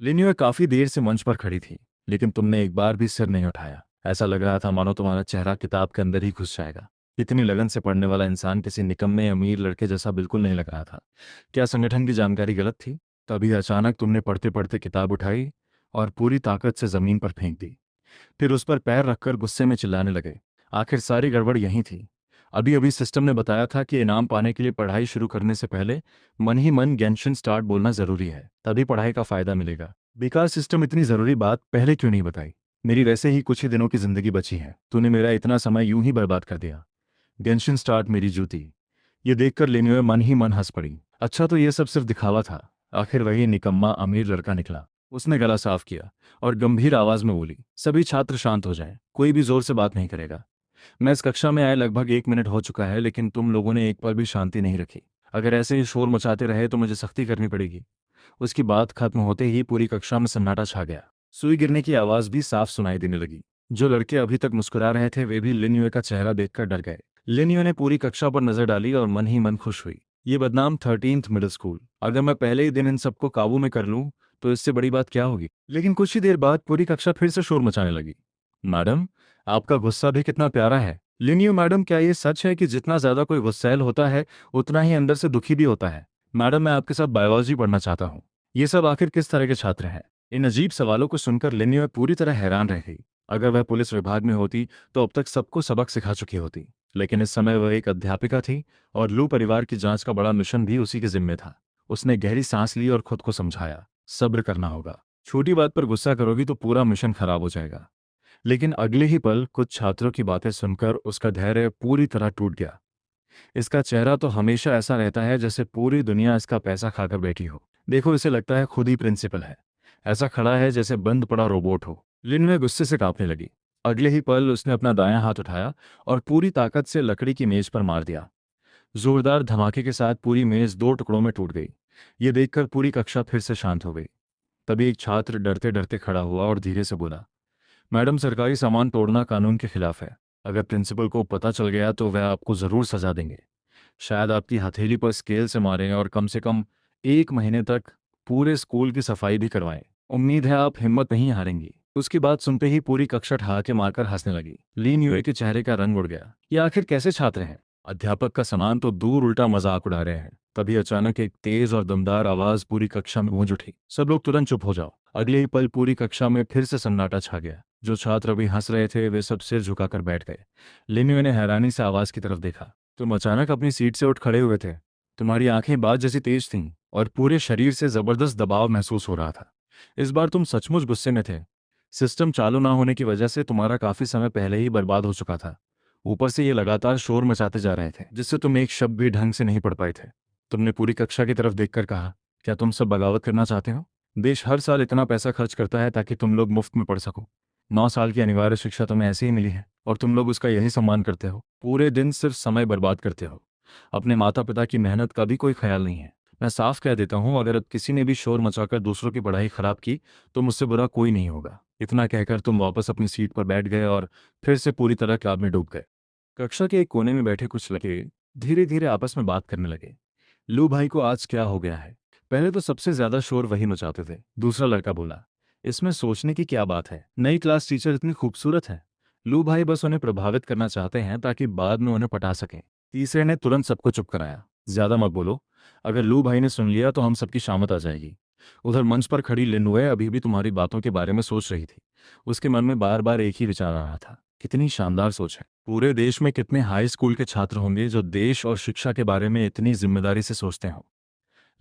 लिन्युए काफी देर से मंच पर खड़ी थी, लेकिन तुमने एक बार भी सिर नहीं उठाया। ऐसा लग रहा था मानो तुम्हारा चेहरा किताब के अंदर ही घुस जाएगा। इतनी लगन से पढ़ने वाला इंसान किसी निकम्मे अमीर लड़के जैसा बिल्कुल नहीं लग रहा था। क्या संगठन की जानकारी गलत थी? तभी अचानक तुमने पढ़ते पढ़ते किताब उठाई और पूरी ताकत से जमीन पर फेंक दी। फिर उस पर पैर रखकर गुस्से में चिल्लाने लगे। आखिर सारी गड़बड़ यहीं थी। अभी अभी सिस्टम ने बताया था कि इनाम पाने के लिए पढ़ाई शुरू करने से पहले मन ही मन गेंशिन स्टार्ट बोलना जरूरी है, तभी पढ़ाई का फायदा मिलेगा। बेकार सिस्टम, इतनी जरूरी बात पहले क्यों नहीं बताई? मेरी वैसे ही कुछ ही दिनों की जिंदगी बची है, तूने मेरा इतना समय यूं ही बर्बाद कर दिया। गेंशिन स्टार्ट मेरी जूती। ये देखकर लेन्युए मन ही मन हंस पड़ी। अच्छा, तो ये सब सिर्फ दिखावा था। आखिर वही निकम्मा अमीर लड़का निकला। उसने गला साफ किया और गंभीर आवाज में बोली, सभी छात्र शांत हो जाएं, कोई भी जोर से बात नहीं करेगा। मैं इस कक्षा में आए लगभग 1 मिनट हो चुका है, लेकिन तुम लोगों ने एक पल भी शांति नहीं रखी। अगर ऐसे ही शोर मचाते रहे तो मुझे सख्ती करनी पड़ेगी। उसकी बात खत्म होते ही पूरी कक्षा में सन्नाटा छा गया। सुई गिरने की आवाज भी साफ सुनाई देने लगी। जो लड़के अभी तक मुस्कुरा रहे थे वे भी लिन्युए का चेहरा देखकर डर गए। लिन्युए ने पूरी कक्षा पर नजर डाली और मन ही मन खुश हुई। ये बदनाम 13th मिडिल स्कूल, अगर मैं पहले ही दिन इन सबको काबू में कर लूं तो इससे बड़ी बात क्या होगी। लेकिन कुछ ही देर बाद पूरी कक्षा फिर से शोर मचाने लगी। मैडम, आपका गुस्सा भी कितना प्यारा है। लिन्यू मैडम, क्या ये सच है कि जितना ज्यादा कोई गुस्सैल होता है उतना ही अंदर से दुखी भी होता है? मैडम, मैं आपके साथ बायोलॉजी पढ़ना चाहता हूँ। ये सब आखिर किस तरह के छात्र हैं? इन अजीब सवालों को सुनकर लिन्यू पूरी तरह हैरान रह गई। अगर वह पुलिस विभाग में होती तो अब तक सबको सबक सिखा चुकी होती, लेकिन इस समय वह एक अध्यापिका थी और लू परिवार की जांच का बड़ा मिशन भी उसी के जिम्मे था। उसने गहरी सांस ली और खुद को समझाया, सब्र करना होगा। छोटी बात पर गुस्सा करोगी तो पूरा मिशन खराब हो जाएगा। लेकिन अगले ही पल कुछ छात्रों की बातें सुनकर उसका धैर्य पूरी तरह टूट गया। इसका चेहरा तो हमेशा ऐसा रहता है जैसे पूरी दुनिया इसका पैसा खाकर बैठी हो। देखो, इसे लगता है खुद ही प्रिंसिपल है। ऐसा खड़ा है जैसे बंद पड़ा रोबोट हो। लिन में गुस्से से कांपने लगी। अगले ही पल उसने अपना दायां हाथ उठाया और पूरी ताकत से लकड़ी की मेज पर मार दिया। जोरदार धमाके के साथ पूरी मेज 2 टुकड़ों में टूट गई। ये देखकर पूरी कक्षा फिर से शांत हो गई। तभी एक छात्र डरते डरते खड़ा हुआ और धीरे से बोला, मैडम, सरकारी सामान तोड़ना कानून के खिलाफ है। अगर प्रिंसिपल को पता चल गया तो वह आपको जरूर सजा देंगे। शायद आपकी हथेली पर स्केल से मारें और कम से कम 1 महीने तक पूरे स्कूल की सफाई भी करवाएं। उम्मीद है आप हिम्मत नहीं हारेंगी। उसकी बात सुनते ही पूरी कक्षा ठहाके मारकर हंसने लगी। लीन युए के चेहरे का रंग उड़ गया। ये आखिर कैसे छात्र हैं? अध्यापक का सामान तो दूर, उल्टा मजाक उड़ा रहे हैं। तभी अचानक एक तेज और दमदार आवाज पूरी कक्षा में गूंज उठी, सब लोग तुरंत चुप हो जाओ। अगले ही पल पूरी कक्षा में फिर से सन्नाटा छा गया। जो छात्र अभी हंस रहे थे वे सब सिर झुकाकर बैठ गए। लिन्युए ने हैरानी से आवाज की तरफ देखा। तुम अचानक अपनी सीट से उठ खड़े हुए थे। तुम्हारी आंखें बाज जैसी तेज थीं और पूरे शरीर से जबरदस्त दबाव महसूस हो रहा था। इस बार तुम सचमुच गुस्से में थे। सिस्टम चालू ना होने की वजह से तुम्हारा काफी समय पहले ही बर्बाद हो चुका था। ऊपर से ये लगातार शोर मचाते जा रहे थे जिससे तुम एक शब्द भी ढंग से नहीं पढ़ पाए थे। तुमने पूरी कक्षा की तरफ देखकर कहा, क्या तुम सब बगावत करना चाहते हो? देश हर साल इतना पैसा खर्च करता है ताकि तुम लोग मुफ्त में पढ़ सको। 9 साल की अनिवार्य शिक्षा तुम्हें ऐसे ही मिली है और तुम लोग उसका यही सम्मान करते हो। पूरे दिन सिर्फ समय बर्बाद करते हो। अपने माता पिता की मेहनत का भी कोई ख्याल नहीं है। मैं साफ कह देता हूँ, अगर अब किसी ने भी शोर मचाकर दूसरों की पढ़ाई खराब की तो मुझसे बुरा कोई नहीं होगा। इतना कहकर तुम वापस अपनी सीट पर बैठ गए और फिर से पूरी तरह क्लाब में डूब गए। कक्षा के एक कोने में बैठे कुछ लड़के धीरे धीरे आपस में बात करने लगे। लू भाई को आज क्या हो गया है? पहले तो सबसे ज्यादा शोर वही मचाते थे। दूसरा लड़का बोला, इसमें सोचने की क्या बात है, नई क्लास टीचर इतनी खूबसूरत है। लू भाई बस उन्हें प्रभावित करना चाहते हैं ताकि बाद में उन्हें पटा सकें। तीसरे ने तुरंत सबको चुप कराया, ज्यादा मत बोलो। अगर लू भाई ने सुन लिया तो हम सबकी शामत आ जाएगी। उधर मंच पर खड़ी लिनुए अभी भी तुम्हारी बातों के बारे में सोच रही थी। उसके मन में बार बार एक ही विचार आ रहा था, कितनी शानदार सोच है। पूरे देश में कितने हाई स्कूल के छात्र होंगे जो देश और शिक्षा के बारे में इतनी जिम्मेदारी से सोचते हों।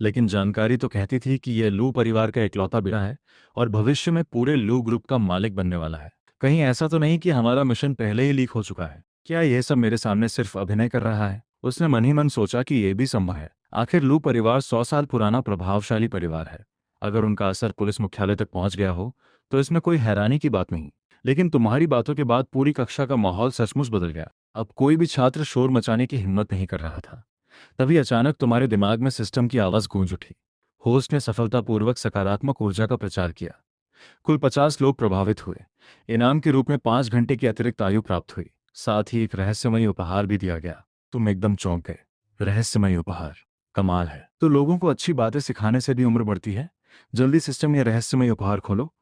लेकिन जानकारी तो कहती थी कि यह लू परिवार का इकलौता बेटा है और भविष्य में पूरे लू ग्रुप का मालिक बनने वाला है। कहीं ऐसा तो नहीं कि हमारा मिशन पहले ही लीक हो चुका है? क्या यह सब मेरे सामने सिर्फ अभिनय कर रहा है? उसने मन ही मन सोचा कि यह भी संभव है। आखिर लू परिवार 100 साल पुराना प्रभावशाली परिवार है। अगर उनका असर पुलिस मुख्यालय तक पहुंच गया हो तो इसमें कोई हैरानी की बात नहीं। लेकिन तुम्हारी बातों के बाद पूरी कक्षा का माहौल सचमुच बदल गया। अब कोई भी छात्र शोर मचाने की हिम्मत नहीं कर रहा था। तभी अचानक तुम्हारे दिमाग में सिस्टम की आवाज गूंज उठी। होस्ट ने सफलतापूर्वक सकारात्मक ऊर्जा का प्रचार किया। कुल 50 लोग प्रभावित हुए। इनाम के रूप में 5 घंटे की अतिरिक्त आयु प्राप्त हुई। साथ ही एक रहस्यमयी उपहार भी दिया गया। तुम एकदम चौंक गए। रहस्यमयी उपहार? कमाल है। तो लोगों को अच्छी बातें सिखाने से भी उम्र बढ़ती है? जल्दी सिस्टम या रहस्यमय उपहार खोलो।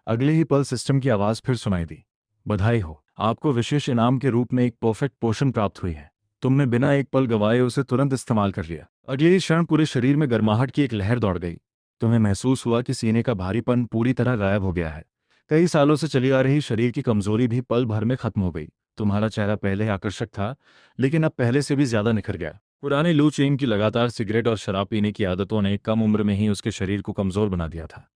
अगले ही पल सिस्टम की आवाज़ फिर सुनाई दी। बधाई हो, आपको विशेष इनाम के रूप में एक परफेक्ट पोषण प्राप्त हुई है। तुमने बिना एक पल गवाए उसे तुरंत इस्तेमाल कर लिया। अगले ही क्षण पूरे शरीर में गर्माहट की एक लहर दौड़ गई। तुम्हें महसूस हुआ कि सीने का भारीपन पूरी तरह गायब हो गया है। कई सालों से चली आ रही शरीर की कमजोरी भी पल भर में खत्म हो गई। तुम्हारा चेहरा पहले आकर्षक था, लेकिन अब पहले से भी ज्यादा निखर गया। पुराने लू चेन की लगातार सिगरेट और शराब पीने की आदतों ने कम उम्र में ही उसके शरीर को कमजोर बना दिया था।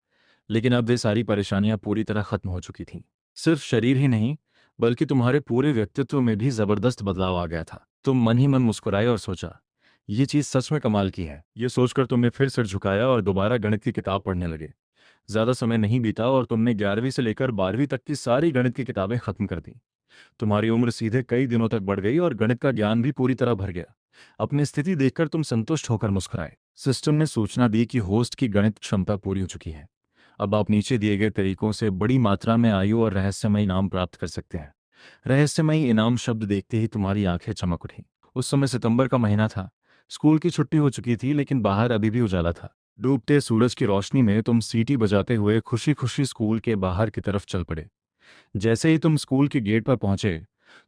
लेकिन अब वे सारी परेशानियां पूरी तरह खत्म हो चुकी थीं। सिर्फ शरीर ही नहीं, बल्कि तुम्हारे पूरे व्यक्तित्व में भी जबरदस्त बदलाव आ गया था। तुम मन ही मन मुस्कुराए और सोचा, ये चीज सच में कमाल की है। ये सोचकर तुमने फिर सिर झुकाया और दोबारा गणित की किताब पढ़ने लगे। ज्यादा समय नहीं बीता और तुमने 11वीं से लेकर 12वीं तक की सारी गणित की किताबें खत्म कर दी। तुम्हारी उम्र सीधे कई दिनों तक बढ़ गई और गणित का ज्ञान भी पूरी तरह भर गया। अपनी स्थिति देखकर तुम संतुष्ट होकर मुस्कुराए। सिस्टम ने सूचना दी कि होस्ट की गणित क्षमता पूरी हो चुकी है। अब आप नीचे दिए गए तरीकों से बड़ी मात्रा में आयु और रहस्यमय इनाम प्राप्त कर सकते हैं। रहस्यमयी इनाम शब्द देखते ही तुम्हारी आंखें चमक उठी। उस समय सितंबर का महीना था। स्कूल की छुट्टी हो चुकी थी, लेकिन बाहर अभी भी उजाला था। डूबते सूरज की रोशनी में तुम सीटी बजाते हुए खुशी खुशी स्कूल के बाहर की तरफ चल पड़े। जैसे ही तुम स्कूल के गेट पर पहुंचे,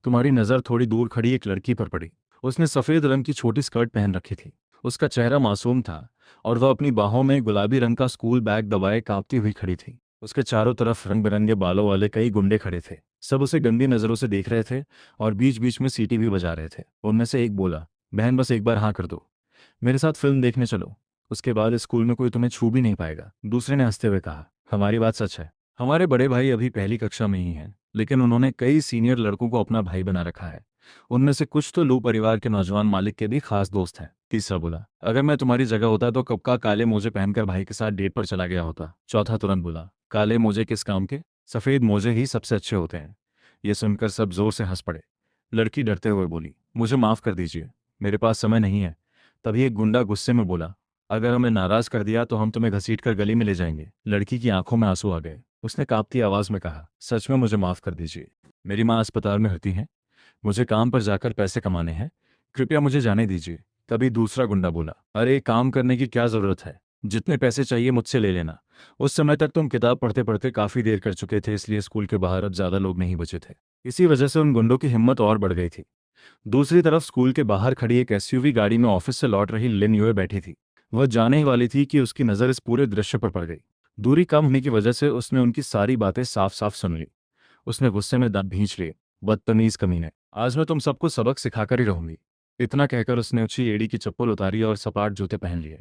तुम्हारी नज़र थोड़ी दूर खड़ी एक लड़की पर पड़ी। उसने सफ़ेद रंग की छोटी स्कर्ट पहन रखी थी। उसका चेहरा मासूम था और वह अपनी बाहों में गुलाबी रंग का स्कूल बैग दबाए कांपती हुई खड़ी थी। उसके चारों तरफ रंग बिरंगे बालों वाले कई गुंडे खड़े थे। सब उसे गंदी नज़रों से देख रहे थे और बीच बीच में सीटी भी बजा रहे थे। उनमें से एक बोला, बहन बस एक बार हाँ कर दो, मेरे साथ फिल्म देखने चलो। उसके बाद स्कूल में कोई तुम्हें छू भी नहीं पाएगा। दूसरे ने हंसते हुए कहा, हमारी बात सच है। हमारे बड़े भाई अभी पहली कक्षा में ही हैं, लेकिन उन्होंने कई सीनियर लड़कों को अपना भाई बना रखा है। उनमें से कुछ तो लू परिवार के नौजवान मालिक के भी खास दोस्त हैं। तीसरा बोला, अगर मैं तुम्हारी जगह होता तो कब का काले मोजे पहनकर भाई के साथ डेट पर चला गया होता। चौथा तुरंत बोला, काले मोजे किस काम के? सफ़ेद मोजे ही सबसे अच्छे होते हैं। ये सुनकर सब जोर से हंस पड़े। लड़की डरते हुए बोली, मुझे माफ़ कर दीजिए, मेरे पास समय नहीं है। तभी एक गुंडा गुस्से में बोला, अगर हमें नाराज कर दिया तो हम तुम्हें घसीटकर गली में ले जाएंगे। लड़की की आंखों में आंसू आ गए। उसने कांपती आवाज में कहा, सच में मुझे माफ कर दीजिए, मेरी माँ अस्पताल में भर्ती है, मुझे काम पर जाकर पैसे कमाने हैं, कृपया मुझे जाने दीजिए। तभी दूसरा गुंडा बोला, अरे काम करने की क्या जरूरत है, जितने पैसे चाहिए मुझसे ले लेना। उस समय तक तुम किताब पढ़ते पढ़ते काफी देर कर चुके थे, इसलिए स्कूल के बाहर अब ज्यादा लोग नहीं बचे थे। इसी वजह से उन गुंडों की हिम्मत और बढ़ गई थी। दूसरी तरफ स्कूल के बाहर खड़ी एक एसयूवी गाड़ी में ऑफिस से लौट रही लिन यूए बैठी थी। वह जाने ही वाली थी कि उसकी नज़र इस पूरे दृश्य पर पड़ गई। दूरी कम होने की वजह से उसने उनकी सारी बातें साफ साफ सुन ली। उसने गुस्से में दांत भींच लिए, बदतमीज कमीने, आज मैं तुम सबको सबक सिखाकर ही रहूंगी। इतना कहकर उसने ऊंची एड़ी की चप्पल उतारी और सपाट जूते पहन लिए।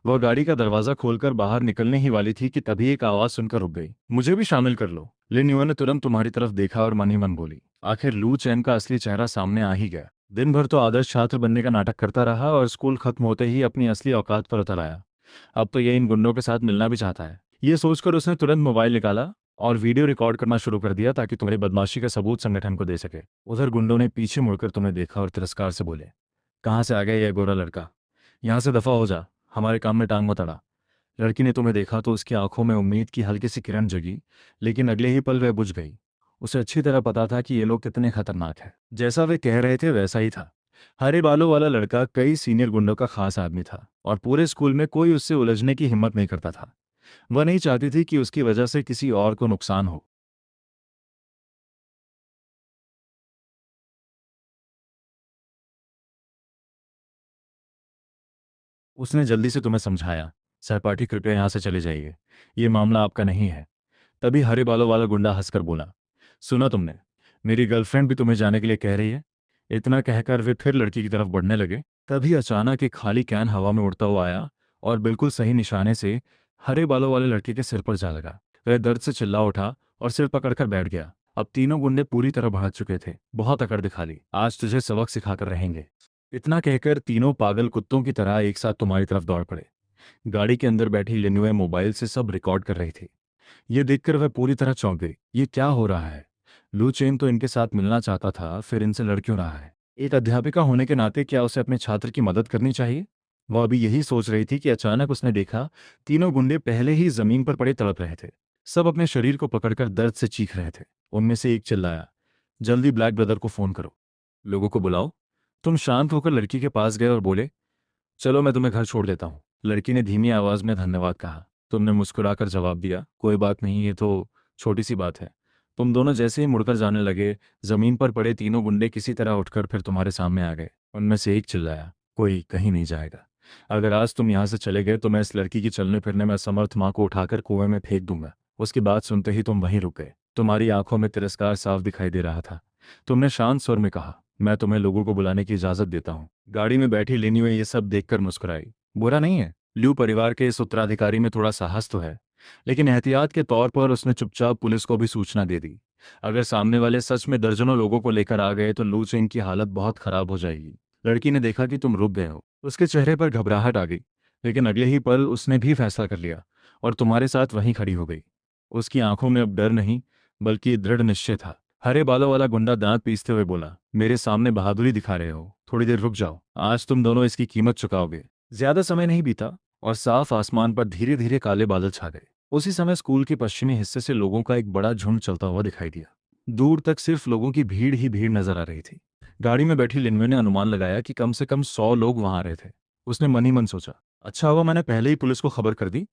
वह गाड़ी का दरवाजा खोलकर बाहर निकलने ही वाली थी कि तभी एक आवाज सुनकर रुक गई, मुझे भी शामिल कर लो। लिन यूए ने तुरंत तुम्हारी तरफ देखा और मन ही मन बोली। आखिर लू चैन का असली चेहरा सामने आ ही गया। दिन भर तो आदर्श छात्र बनने का नाटक करता रहा और स्कूल खत्म होते ही अपनी असली औकात पर उतर आया। अब तो ये इन गुंडों के साथ मिलना भी चाहता है। ये सोचकर उसने तुरंत मोबाइल निकाला और वीडियो रिकॉर्ड करना शुरू कर दिया ताकि तुम्हारी बदमाशी का सबूत संगठन को दे सके। उधर गुंडों ने पीछे मुड़कर तुम्हें देखा और तिरस्कार से बोले, कहाँ से आ गया यह गोरा लड़का, यहाँ से दफा हो जा, हमारे काम में टांग मत अड़ा। लड़की ने तुम्हें देखा तो उसकी आंखों में उम्मीद की हल्की सी किरण जगी, लेकिन अगले ही पल वह बुझ गई। उसे अच्छी तरह पता था कि ये लोग कितने खतरनाक हैं। जैसा वे कह रहे थे वैसा ही था। हरे बालों वाला लड़का कई सीनियर गुंडों का खास आदमी था और पूरे स्कूल में कोई उससे उलझने की हिम्मत नहीं करता था। वह नहीं चाहती थी कि उसकी वजह से किसी और को नुकसान हो। उसने जल्दी से तुम्हें समझाया, सहपाठी कृपया यहाँ से चले जाइए, ये मामला आपका नहीं है। तभी हरे बालों वाला गुंडा हंसकर बोला, सुना तुमने, मेरी गर्लफ्रेंड भी तुम्हें जाने के लिए कह रही है। इतना कहकर वे फिर लड़की की तरफ बढ़ने लगे। तभी अचानक एक खाली कैन हवा में उड़ता हुआ आया और बिल्कुल सही निशाने से हरे बालों वाले लड़के के सिर पर जा लगा। वह दर्द से चिल्ला उठा और सिर पकड़कर बैठ गया। अब तीनों गुंडे पूरी तरह भाग चुके थे। बहुत अकड़ दिखा ली, आज तुझे सबक सिखाकर रहेंगे। इतना कहकर तीनों पागल कुत्तों की तरह एक साथ तुम्हारी तरफ दौड़ पड़े। गाड़ी के अंदर बैठी लिनुए मोबाइल से सब रिकॉर्ड कर रही थी। ये देखकर वह पूरी तरह चौंक गई। ये क्या हो रहा है? लू चेन तो इनके साथ मिलना चाहता था, फिर इनसे लड़ क्यों रहा है? एक अध्यापिका होने के नाते क्या उसे अपने छात्र की मदद करनी चाहिए? वह अभी यही सोच रही थी कि अचानक उसने देखा तीनों गुंडे पहले ही जमीन पर पड़े तड़प रहे थे। सब अपने शरीर को पकड़कर दर्द से चीख रहे थे। उनमें से एक चिल्लाया, जल्दी ब्लैक ब्रदर को फोन करो, लोगों को बुलाओ। तुम शांत होकर लड़की के पास गए और बोले, चलो मैं तुम्हें घर छोड़ देता हूँ। लड़की ने धीमी आवाज में धन्यवाद कहा। तुमने मुस्कुराकर जवाब दिया, कोई बात नहीं, ये तो छोटी सी बात है। तुम दोनों जैसे ही मुड़कर जाने लगे, जमीन पर पड़े तीनों गुंडे किसी तरह उठकर फिर तुम्हारे सामने आ गए। उनमें से एक चिल्लाया, कोई कहीं नहीं जाएगा। अगर आज तुम यहाँ से चले गए तो मैं इस लड़की की चलने फिरने में असमर्थ माँ को उठाकर कुएं में फेंक दूंगा। उसकी बात सुनते ही तुम वहीं रुक गए। तुम्हारी आंखों में तिरस्कार साफ दिखाई दे रहा था। तुमने शांत स्वर में कहा, मैं तुम्हें लोगों को बुलाने की इजाजत देता हूँ। गाड़ी में बैठी लिन्युए ये सब देखकर मुस्कुराई। बुरा नहीं है, ल्यू परिवार के इस उत्तराधिकारी में थोड़ा साहस तो है। लेकिन एहतियात के तौर पर उसने चुपचाप पुलिस को भी सूचना दे दी। अगर सामने वाले सच में दर्जनों लोगों को लेकर आ गए तो लू चेंग की हालत बहुत खराब हो जाएगी। लड़की ने देखा कि तुम रुक गए हो। उसके चेहरे पर घबराहट आ गई, लेकिन अगले ही पल उसने भी फैसला कर लिया और तुम्हारे साथ वहीं खड़ी हो गई। उसकी आंखों में अब डर नहीं, बल्कि दृढ़ निश्चय था। हरे बालों वाला गुंडा दांत पीसते हुए बोला, मेरे सामने बहादुरी दिखा रहे हो, थोड़ी देर रुक जाओ, आज तुम दोनों इसकी कीमत चुकाओगे। ज्यादा समय नहीं बीता और साफ आसमान पर धीरे धीरे काले बादल छा गए। उसी समय स्कूल के पश्चिमी हिस्से से लोगों का एक बड़ा झुंड चलता हुआ दिखाई दिया। दूर तक सिर्फ लोगों की भीड़ ही भीड़ नजर आ रही थी। गाड़ी में बैठी लिनवे ने अनुमान लगाया कि कम से कम 100 लोग वहां आ रहे थे। उसने मन ही मन सोचा, अच्छा हुआ मैंने पहले ही पुलिस को खबर कर दी,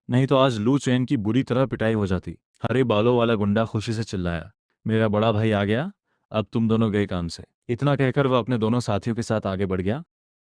नहीं तो आज लू चैन की बुरी तरह पिटाई हो जाती। हरे बालों वाला गुंडा खुशी से चिल्लाया, मेरा बड़ा भाई आ गया, अब तुम दोनों गए काम से। इतना कहकर वह अपने दोनों साथियों के साथ आगे बढ़ गया।